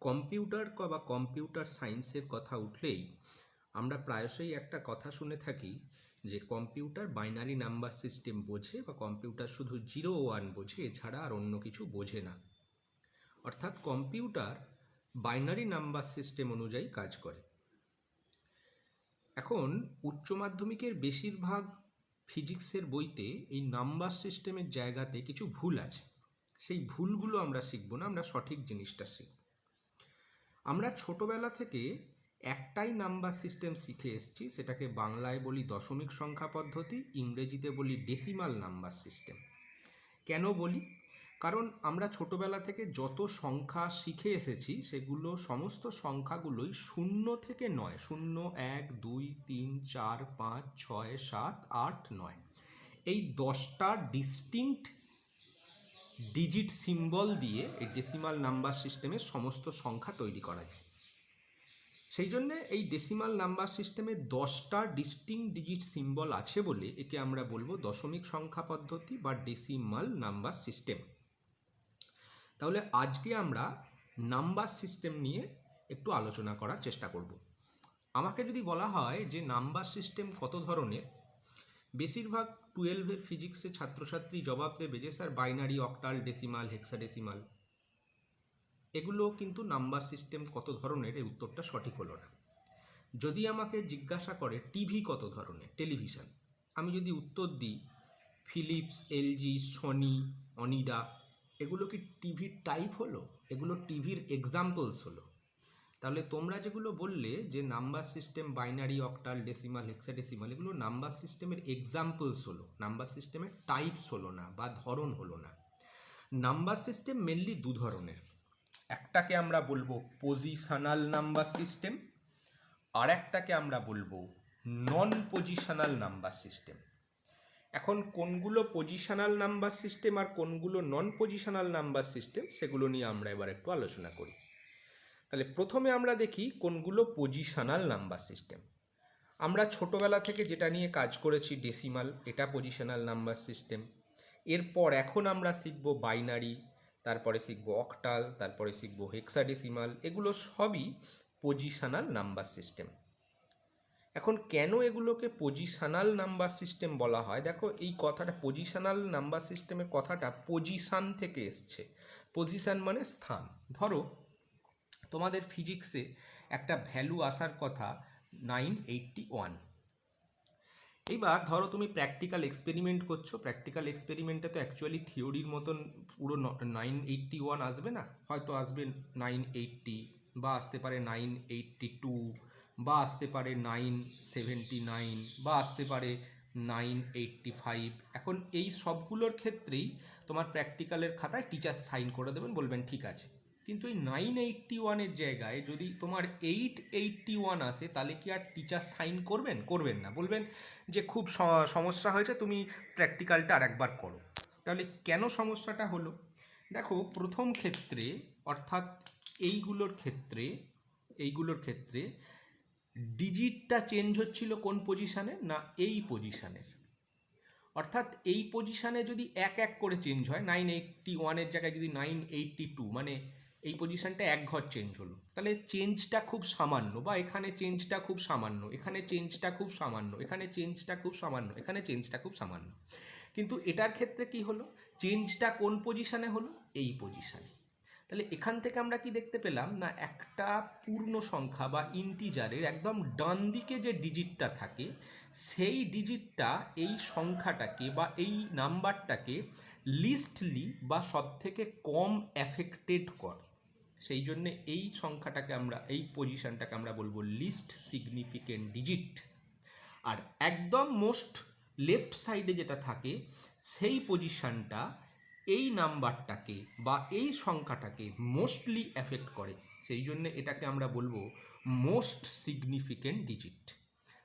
Computer বা computer সায়েন্সের কথা উঠলেই আমরা প্রায়শই একটা কথা শুনে থাকি যে কম্পিউটার বাইনারি নাম্বার সিস্টেম বোঝে বা কম্পিউটার শুধু 0 1 বোঝে, এছাড়া আর অন্য কিছু বোঝে না। অর্থাৎ কম্পিউটার বাইনারি নাম্বার সিস্টেম অনুযায়ী কাজ করে। এখন উচ্চ মাধ্যমিকের বেশিরভাগ ফিজিক্সের বইতে এই নাম্বার সিস্টেমের জায়গাতে কিছু ভুল আছে। সেই ভুলগুলো আমরা শিখব না, আমরা সঠিক জিনিসটা শিখব। আমরা ছোটবেলা থেকে একটাই নাম্বার সিস্টেম শিখে এসেছি, সেটাকে বাংলায় বলি দশমিক সংখ্যা পদ্ধতি, ইংরেজিতে বলি ডেসিমাল নাম্বার সিস্টেম। কেন বলি? কারণ আমরা ছোটবেলা থেকে যত সংখ্যা শিখে এসেছি সেগুলো সমস্ত সংখ্যাগুলোই 0 থেকে 9, 0 1 2 3 4 5 6 7 8 9 এই 10টা ডিস্টিংক্ট ডিজিট সিম্বল দিয়ে এই ডেসিমাল নাম্বার সিস্টেমের সমস্ত সংখ্যা তৈরি করা যায়। সেই জন্যে এই ডেসিমাল নাম্বার সিস্টেমে 10টা ডিস্টিংক্ট ডিজিট সিম্বল আছে বলে একে আমরা বলবো দশমিক সংখ্যা পদ্ধতি বা ডেসিমাল নাম্বার সিস্টেম। তাহলে আজকে আমরা নাম্বার সিস্টেম নিয়ে একটু আলোচনা করার চেষ্টা করব। আমাকে যদি বলা হয় যে নাম্বার সিস্টেম কত ধরনের, বেশিরভাগ 12-এর ফিজিক্সে ছাত্রছাত্রী জবাব দেবে যে sir binary, octal, decimal, hexadecimal. এগুলো কিন্তু নাম্বার সিস্টেম কত ধরনের, এই উত্তরটা সঠিক হলো না। যদি আমাকে জিজ্ঞাসা করে টিভি কত ধরনের, টেলিভিশন, আমি যদি উত্তর দিই ফিলিপস, এলজি, সনি, অনিডা, এগুলো কি টিভির টাইপ হলো? এগুলো টিভির এক্সাম্পলস হলো। তাহলে তোমরা যেগুলো বললে যে number system binary, octal, decimal, hexadecimal, এগুলো নাম্বার সিস্টেমের এক্সাম্পলস হলো, নাম্বার সিস্টেমের টাইপস হলো না বা ধরন হলো না। নাম্বার সিস্টেম মেনলি দু ধরনের। একটাকে আমরা বলবো পজিশনাল নাম্বার সিস্টেম, আর একটাকে আমরা বলবো নন পজিশনাল নাম্বার সিস্টেম। এখন কোনগুলো পজিশনাল নাম্বার সিস্টেম আর কোনগুলো নন পজিশনাল নাম্বার সিস্টেম, সেগুলো নিয়ে আমরা এবার একটু আলোচনা করি। তাহলে প্রথমে আমরা দেখি কোনগুলো পজিশনাল নাম্বার সিস্টেম। আমরা ছোটোবেলা থেকে যেটা নিয়ে কাজ করেছি ডেসিমাল, এটা পজিশনাল নাম্বার সিস্টেম। এরপর এখন আমরা শিখব বাইনারি, তারপরে শিখব অক্টাল, তারপরে শিখব হেক্সাডেসিমাল, এগুলো সবই পজিশনাল নাম্বার সিস্টেম। এখন কেন এগুলোকে পজিশনাল নাম্বার সিস্টেম বলা হয়? দেখো, এই কথাটা পজিশনাল নাম্বার সিস্টেমের কথাটা পজিশান থেকে এসছে। পজিশান মানে স্থান। ধরো তোমাদের ফিজিক্সে একটা ভ্যালু আসার কথা 981। এইবার ধরো তুমি প্র্যাকটিক্যাল এক্সপেরিমেন্ট করছো, প্র্যাকটিক্যাল এক্সপেরিমেন্টে তো অ্যাকচুয়ালি থিওরির মতন পুরো 981 আসবে না, হয়তো আসবে 980, বা আসতে পারে 982, বা আসতে পারে 979, বা আসতে পারে 985। এখন এই সবগুলোর ক্ষেত্রেই তোমার প্র্যাকটিক্যালের খাতায় টিচার সাইন করে দেবেন, বলবেন ঠিক আছে। কিন্তু এই 981-এর জায়গায় যদি তোমার 881 আসে, তাহলে কি আর টিচার সাইন করবেন? করবেন না, বলবেন যে খুব সমস্যা হয়েছে, তুমি প্র্যাকটিক্যালটা আর একবার করো। তাহলে কেন সমস্যাটা হলো? দেখো, প্রথম ক্ষেত্রে অর্থাৎ এইগুলোর ক্ষেত্রে ডিজিটটা চেঞ্জ হচ্ছিল কোন পজিশানে? না, এই পজিশানের। অর্থাৎ এই পজিশানে যদি এক এক করে চেঞ্জ হয়, 981-এর জায়গায় যদি 982, মানে এই পজিশানটা এক ঘর চেঞ্জ হলো, তাহলে চেঞ্জটা খুব সামান্য, বা এখানে চেঞ্জটা খুব সামান্য, এখানে চেঞ্জটা খুব সামান্য, এখানে চেঞ্জটা খুব সামান্য, এখানে চেঞ্জটা খুব সামান্য। কিন্তু এটার ক্ষেত্রে কি হলো? চেঞ্জটা কোন পজিশানে হলো? এই পজিশানে। তাহলে এখান থেকে আমরা কি দেখতে পেলাম? না, একটা পূর্ণ সংখ্যা বা ইন্টিজারের একদম ডান দিকে যে ডিজিটটা থাকে, সেই ডিজিটটা এই সংখ্যাটাকে বা এই নাম্বারটাকে লিস্টলি বা সবথেকে কম অ্যাফেক্টেড করে। সেই জন্যে এই সংখ্যাটাকে আমরা, এই পজিশনটাকে আমরা বলবো লিস্ট সিগনিফিকেন্ট ডিজিট। আর একদম মোস্ট লেফট সাইডে যেটা থাকে, সেই পজিশনটা এই নাম্বারটাকে বা এই সংখ্যাটাকে মোস্টলি এফেক্ট করে। সেই জন্য এটাকে আমরা বলবো মোস্ট সিগনিফিকেন্ট ডিজিট।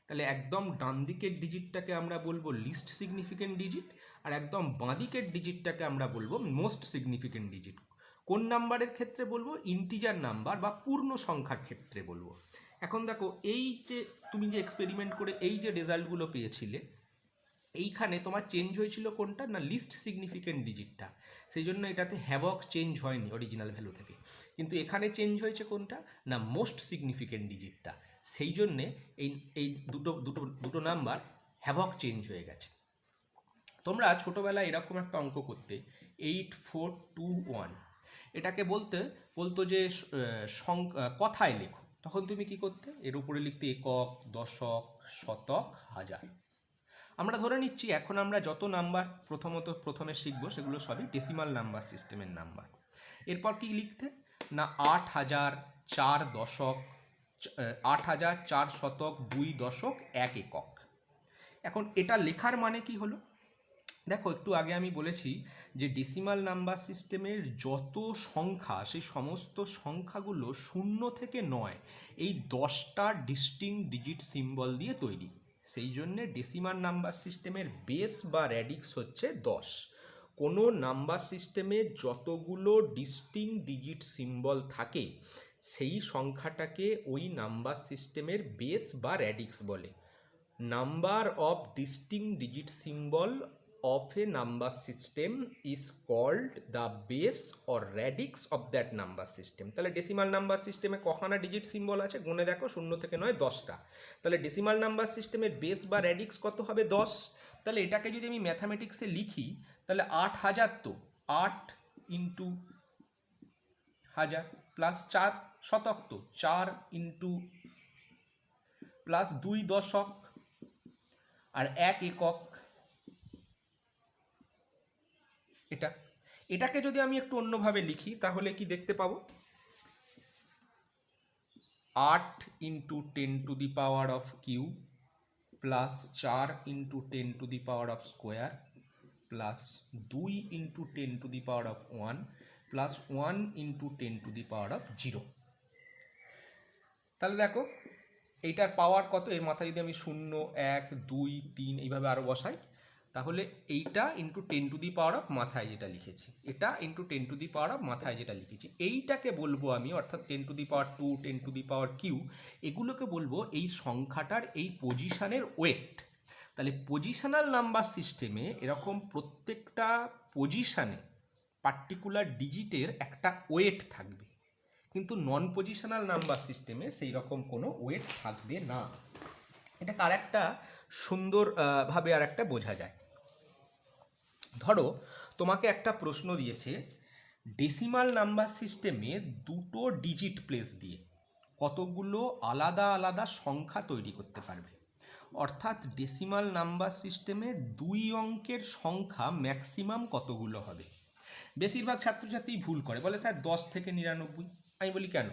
তাহলে একদম ডান দিকের ডিজিটটাকে আমরা বলবো লিস্ট সিগনিফিকেন্ট ডিজিট, আর একদম বাঁ দিকের ডিজিটটাকে আমরা বলবো মোস্ট সিগনিফিকেন্ট ডিজিট। কোন নাম্বারের ক্ষেত্রে বলবো? ইন্টিজার নাম্বার বা পূর্ণ সংখ্যার ক্ষেত্রে বলবো। এখন দেখো, এই যে তুমি যে এক্সপেরিমেন্ট করে এই যে রেজাল্টগুলো পেয়েছিলে, এইখানে তোমার চেঞ্জ হয়েছিল কোনটা না লিস্ট সিগনিফিকেন্ট ডিজিটটা, সেই জন্য এটাতে হ্যাভক চেঞ্জ হয়নি অরিজিনাল ভ্যালু থেকে, কিন্তু এখানে চেঞ্জ হয়েছে কোনটা না মোস্ট সিগনিফিকেন্ট ডিজিটটা, সেই জন্যে এই এই দুটো দুটো দুটো নাম্বার হ্যাভক চেঞ্জ হয়ে গেছে। তোমরা ছোটোবেলায় এরকম একটা অঙ্ক করতে 8421, এটাকে বলতো যে কথায় লেখো, তখন তুমি কি করতে এর উপরে লিখতে একক, দশক, শতক, হাজার। আমরা ধরে নিচ্ছি এখন আমরা যত নাম্বার প্রথমে শিখবো সেগুলো সবই ডেসিমাল নাম্বার সিস্টেমের নাম্বার। এরপর কি লিখতে না 8000, 4 দশক, 8000, 4 শতক, 2 দশক, 1 একক। এখন এটা লেখার মানে কি হলো, দেখো একটু আগে আমি বলেছি যে ডেসিমাল নাম্বার সিস্টেমের যত সংখ্যা সেই সমস্ত সংখ্যাগুলো 0 থেকে 9 এই 10টা ডিস্টিংক্ট ডিজিট সিম্বল দিয়ে তৈরি, সেই জন্যে ডেসিমাল নাম্বার সিস্টেমের বেস বা র্যাডিক্স হচ্ছে 10। কোনো নাম্বার সিস্টেমে যতগুলো ডিস্টিংক্ট ডিজিট সিম্বল থাকে সেই সংখ্যাটাকে ওই নাম্বার সিস্টেমের বেস বা র্যাডিক্স বলে। Number of distinct digit symbol of a number system is called the base or radix of that number system। তাহলে ডেসিমাল নাম্বার সিস্টেমে কখানা ডিজিট সিম্বল আছে গুনে দেখো, 0 থেকে 9 10টা। তাহলে ডেসিমাল নাম্বার সিস্টেমের বেস বা র্যাডিক্স কত হবে 10। তাহলে এটাকে যদি আমি ম্যাথামেটিক্সে লিখি তাহলে 8000 তো 8 ইন্টু 1000 প্লাস 4 শতক তো 4 ইন্টু প্লাস 2 দশক আর 1 একক। এটাকে যদি আমি একটু অন্যভাবে লিখি তাহলে কি দেখতে পাবো, 8 into 10 to the power of cube plus 4 into 10 to the power of square plus 2 into 10 to the power of 1 plus 1 into 10 to the power of 0। তাহলে দেখো এইটার পাওয়ার কত, এর মাথায় যদি আমি 0 1 2 3 এইভাবে আরও বসাই তাহলে এইটা into 10 to the power of মাথায় যেটা লিখেছি, এটা into 10 to the power of মাথায় যেটা লিখেছি, এইটাকে বলবো আমি অর্থাৎ 10 to the power 2 10 to the power cube, এগুলোকে বলবো এই সংখ্যাটার এই পজিশনের ওয়েট। তাহলে পজিশনাল নাম্বার সিস্টেমে এরকম প্রত্যেকটা পজিশানে পার্টিকুলার ডিজিটের একটা ওয়েট থাকবে, কিন্তু নন পজিশনাল নাম্বার সিস্টেমে সেই রকম কোনো ওয়েট থাকবে না। এটাকে আর একটা সুন্দরভাবে আর একটা বোঝা যায়। ধরো তোমাকে একটা প্রশ্ন দিয়েছে ডেসিমাল নাম্বার সিস্টেমে দুটো ডিজিট প্লেস দিয়ে কতগুলো আলাদা আলাদা সংখ্যা তৈরি করতে পারবে, অর্থাৎ ডেসিমাল নাম্বার সিস্টেমে 2 অঙ্কের সংখ্যা ম্যাক্সিমাম কতগুলো হবে। বেশিরভাগ ছাত্রছাত্রী ভুল করে, বলে স্যার 10 থেকে 99। আমি বলি কেন,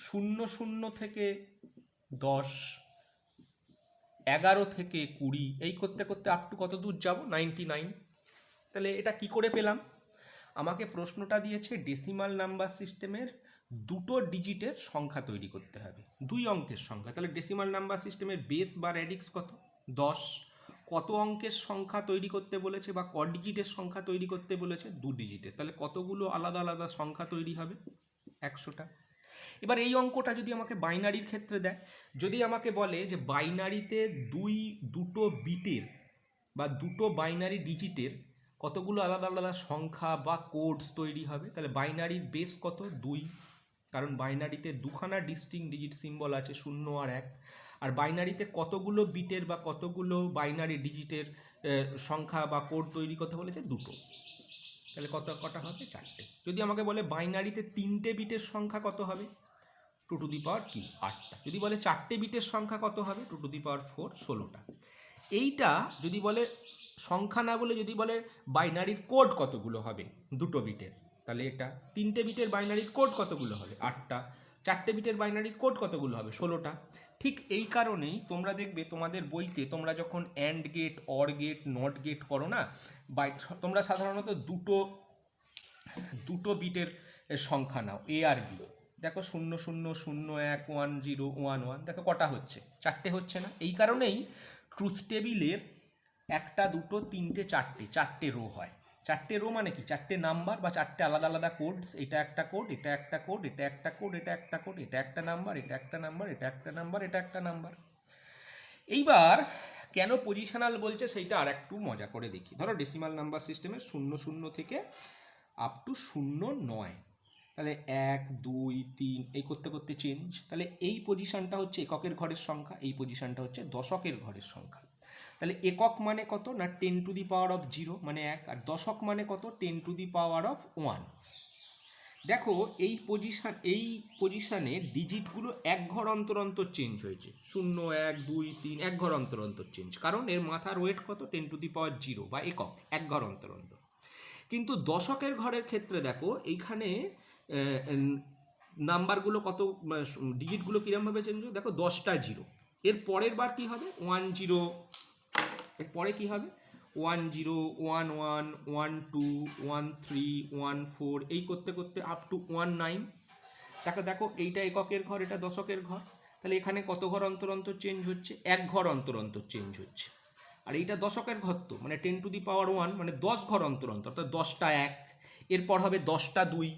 00 থেকে 10, 11 থেকে 20 এই করতে করতে আপ টু কত দূর যাব 99। তাহলে এটা কি করে পেলাম, আমাকে প্রশ্নটা দিয়েছে ডেসিমাল নাম্বার সিস্টেমের দুটো ডিজিটের সংখ্যা তৈরি করতে হবে, 2 অঙ্কের সংখ্যা। তাহলে ডেসিমাল নাম্বার সিস্টেমের বেস বা র্যাডিক্স কত 10, কত অঙ্কের সংখ্যা তৈরি করতে বলেছে বা ক ডিজিটের সংখ্যা তৈরি করতে বলেছে 2 ডিজিটের, তাহলে কতগুলো আলাদা আলাদা সংখ্যা তৈরি হবে 100টা। এবার এই অঙ্কটা যদি আমাকে বাইনারির ক্ষেত্রে দেয়, যদি আমাকে বলে যে বাইনারিতে দুটো বিটের বা দুটো বাইনারি ডিজিটের কতগুলো আলাদা আলাদা সংখ্যা বা কোডস তৈরি হবে, তাহলে বাইনারির বেস কত 2, কারণ বাইনারিতে দুখানা ডিস্টিংক্ট ডিজিট সিম্বল আছে 0 আর 1, আর বাইনারিতে কতগুলো বিটের বা কতগুলো বাইনারি ডিজিটের সংখ্যা বা কোড তৈরি করতে বলেছে 2টো, তাহলে কটা হবে 4টে। যদি আমাকে বলে বাইনারিতে 3টে বিটের সংখ্যা কত হবে 2 টু দি পাওয়ার কি 8টা। যদি বলে 4টে বিটের সংখ্যা কত হবে 2 টু দি পাওয়ার 4 16টা। এইটা যদি বলে সংখ্যা না বলে যদি বলে বাইনারির কোড কতগুলো হবে 2টো বিটের, তাহলে এটা 3টে বিটের বাইনারির কোড কতগুলো হবে 8টা, 4টে বিটের বাইনারির কোড কতগুলো হবে 16টা। ঠিক এই কারণেই তোমরা দেখবে তোমাদের বইতে তোমরা যখন and gate, or gate, not gate করো না, তোমরা সাধারণত দুটো বিটের সংখ্যা নাও এ আর বি। দেখো 0 0 0 1 1 0 1 1, দেখো কটা হচ্ছে 4টে হচ্ছে না। এই কারণেই ট্রুথ টেবিলের 1 2 3 4টে রো হয়। 4টে রো মানে কি 4টে নাম্বার বা 4টে আলাদা আলাদা কোডস, এটা একটা কোড, এটা একটা কোড, এটা একটা কোড, এটা একটা কোড, এটা একটা নাম্বার, এটা একটা নাম্বার, এটা একটা নাম্বার, এটা একটা নাম্বার। এইবার কেন পজিশনাল বলছে সেইটা আর একটু মজা করে দেখি। ধরো ডেসিমাল নাম্বার সিস্টেমে 00 থেকে আপ টু 09, তাহলে 1 2 3 এই করতে করতে চেঞ্জ। তাহলে এই পজিশনটা হচ্ছে এককের ঘরের সংখ্যা, এই পজিশনটা হচ্ছে দশকের ঘরের সংখ্যা। তাহলে একক মানে কত না 10 টু দি পাওয়ার অফ 0 মানে 1, আর দশক মানে কত 10 টু দি পাওয়ার অফ 1। দেখো এই পজিশানে ডিজিটগুলো এক ঘর অন্তর অন্তর চেঞ্জ হয়েছে, 0 1 2 3 এক ঘর অন্তর অন্তর চেঞ্জ, কারণ এর মাথার ওয়েট কত 10 টু দি পাওয়ার 0 বা একক, এক ঘর অন্তর অন্তর। কিন্তু দশকের ঘরের ক্ষেত্রে দেখো এইখানে নাম্বারগুলো কত, ডিজিটগুলো কীরকমভাবে চেঞ্জ হবে, দেখো 10টা 0, এর পরের বার কী হবে 1 0, এর পরে কী হবে 1 0 1 1 1 2 1 3 1 4 এই করতে করতে আপ টু 1 9। দেখো এইটা এককের ঘর, এটা দশকের ঘর, তাহলে এখানে কত ঘর অন্তর অন্তর চেঞ্জ হচ্ছে, এক ঘর অন্তর অন্তর চেঞ্জ হচ্ছে। আর এইটা দশকের ঘর, তো মানে 10 টু দি পাওয়ার 1 মানে 10 ঘর অন্তর অন্তর, অর্থাৎ 10টা 1, এরপর হবে 10টা 2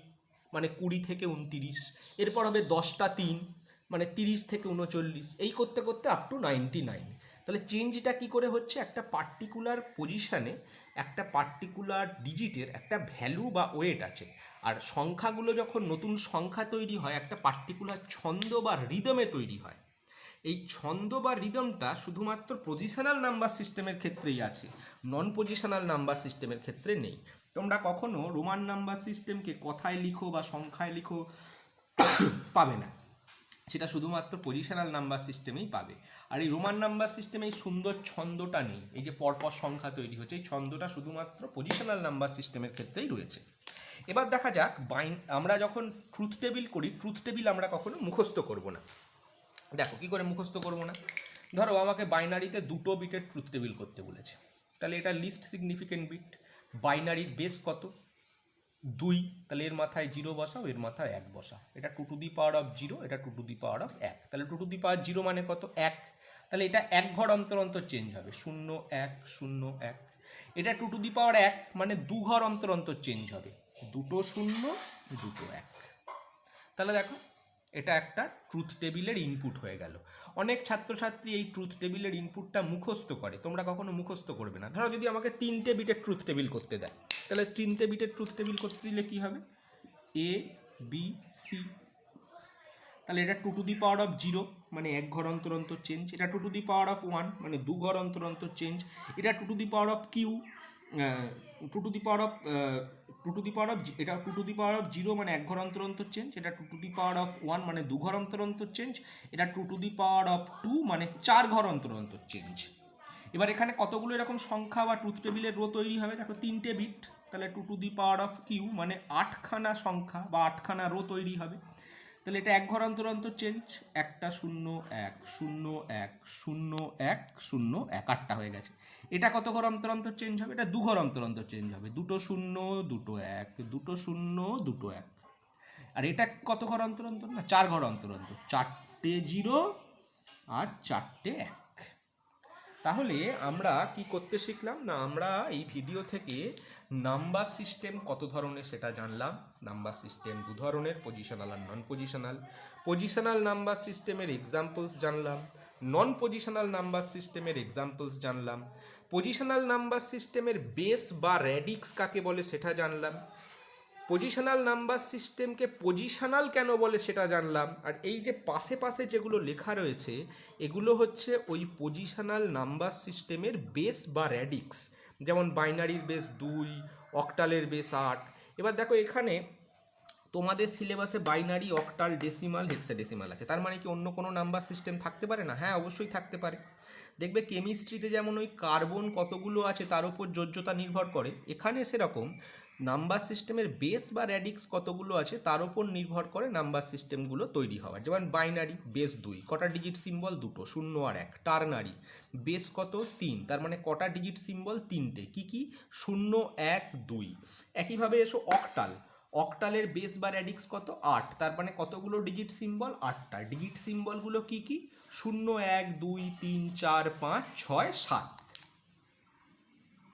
মানে 20 থেকে 29, এরপর হবে 10টা 3 মানে 30 থেকে 39, এই করতে করতে আপ টু 99। তাহলে চেঞ্জটা কী করে হচ্ছে, একটা পার্টিকুলার পজিশানে একটা পার্টিকুলার ডিজিটের একটা ভ্যালু বা ওয়েট আছে, আর সংখ্যাগুলো যখন নতুন সংখ্যা তৈরি হয় একটা পার্টিকুলার ছন্দ বা রিদমে তৈরি হয়। এই ছন্দ বা রিদমটা শুধুমাত্র পজিশনাল নাম্বার সিস্টেমের ক্ষেত্রেই আছে, নন পজিশনাল নাম্বার সিস্টেমের ক্ষেত্রে নেই। তোমরা কখনো রোমান নাম্বার সিস্টেমকে কথায় লিখো বা সংখ্যায় লিখো পাবে না, সেটা শুধুমাত্র পজিশনাল নাম্বার সিস্টেমেই পাবে। আর এই রোমান নাম্বার সিস্টেমে এই সুন্দর ছন্দটা নেই, এই যে পরপর সংখ্যা তৈরি হচ্ছে, এই ছন্দটা শুধুমাত্র পজিশনাল নাম্বার সিস্টেমের ক্ষেত্রেই রয়েছে। এবার দেখা যাক আমরা যখন ট্রুথ টেবিল করি, ট্রুথ টেবিল আমরা কখনো মুখস্থ করব না। দেখো কী করে মুখস্থ করব না, ধরো আমাকে বাইনারিতে 2টো বিটের ট্রুথ টেবিল করতে বলেছে, তাহলে এটা লিস্ট সিগনিফিকেন্ট বিট, বাইনারির বেস কত 2, তাহলে এর মাথায় 0 বসাও, এর মাথায় 1 বসাও, এটা 2 টু দি পাওয়ার অফ 0, এটা 2 টু দি পাওয়ার অফ 1, তাহলে 2 টু দি পাওয়ার 0 মানে কত 1, তাহলে এটা এক ঘর অন্তর অন্তর চেঞ্জ হবে 0 1 0 1, এটা 2 টু দি পাওয়ার 1 মানে 2 ঘর অন্তর অন্তর চেঞ্জ হবে, 2টো 0 2টো 1। তাহলে দেখো এটা একটা ট্রুথ টেবিলের ইনপুট হয়ে গেল। অনেক ছাত্রছাত্রী এই ট্রুথ টেবিলের ইনপুটটা মুখস্থ করে, তোমরা কখনো মুখস্থ করবে না। ধরো যদি আমাকে 3টে বিটের ট্রুথ টেবিল করতে দেয়, তাহলে 3টে বিটের ট্রুথ টেবিল করতে দিলে কী হবে A B C, তাহলে এটা 2 টু দি পাওয়ার অফ 0 মানে এক ঘর অন্তর অন্তর চেঞ্জ, এটা 2 টু দি পাওয়ার অফ 1 মানে 2 ঘর অন্তর অন্তর চেঞ্জ, এটা 2 two the power of Q 2 two the power of এটা 2 টু দি পাওয়ার অফ 0 মানে এক ঘর অন্তর অন্তর চেঞ্জ, এটা 2 টু দি পাওয়ার অফ 1 মানে 2 ঘর অন্তর অন্তর চেঞ্জ, এটা 2 টু দি পাওয়ার অফ 2 মানে 4 ঘর অন্তর অন্তর চেঞ্জ। এবার এখানে কতগুলো এরকম সংখ্যা বা ট্রুথ টেবিলের রো তৈরি হবে, দেখো 3টে বিট, তাহলে 2 two the power of Q মানে 8খানা সংখ্যা বা 8খানা রো তৈরি হবে, তাহলে এটা এক ঘর অন্তর অন্তর চেঞ্জ, একটা 0 1 0 1 0 1 0 1, 8টা হয়ে গেছে। এটা কত ঘর অন্তর অন্তর চেঞ্জ হবে, এটা 2 ঘর অন্তর অন্তর চেঞ্জ হবে, 2টো 0 2টো 1 2টো 0 2টো 1, আর এটা কত ঘর অন্তর অন্তর না 4 ঘর অন্তর অন্তর, 4টে 0 আর 4টে 1। তাহলে আমরা কি করতে শিখলাম না, আমরা এই ভিডিও থেকে নাম্বার সিস্টেম কত ধরনের সেটা জানলাম। নাম্বার সিস্টেম 2 ধরনের, পজিশনাল আর নন পজিশনাল। পজিশনাল নাম্বার সিস্টেমের এক্সাম্পলস জানলাম, নন পজিশনাল নাম্বার সিস্টেমের এক্সাম্পলস জানলাম। পজিশনাল নাম্বার সিস্টেমের বেস বা র্যাডিক্স কাকে বলে সেটা জানলাম। পজিশনাল নাম্বার সিস্টেমকে পজিশনাল কেন বলে সেটা জানলাম। আর এই যে পাশে পাশে যেগুলো লেখা রয়েছে এগুলো হচ্ছে ওই পজিশনাল নাম্বার সিস্টেমের বেস বা র্যাডিক্স, যেমন বাইনারির বেস 2, অক্টালের বেস 8। এবার দেখো এখানে তোমাদের সিলেবাসে বাইনারি, অক্টাল, ডেসিমাল, হেক্সাডেসিমাল আছে, তার মানে কি অন্য কোনো নাম্বার সিস্টেম থাকতে পারে না? হ্যাঁ, অবশ্যই থাকতে পারে। দেখবে কেমিস্ট্রিতে যেমন ওই কার্বন কতগুলো আছে তার উপর যোজ্যতা নির্ভর করে, এখানে সেরকম নাম্বার সিস্টেমের বেস বা র্যাডিক্স কতগুলো আছে তার উপর নির্ভর করে নাম্বার সিস্টেমগুলো তৈরি হওয়ার। যেমন বাইনারি বেস 2, কটা ডিজিট সিম্বল 2টো 0 আর 1। টার্নারি বেস কত 3, তার মানে কটা ডিজিট সিম্বল 3টে, কি কি 0 1 2। একইভাবে এসো অক্টাল, অক্টালের বেস বা র্যাডিক্স কত 8, তার মানে কতগুলো ডিজিট সিম্বল 8টা। ডিজিট সিম্বলগুলো কি কি 0 1 2 3 4 5 6 7।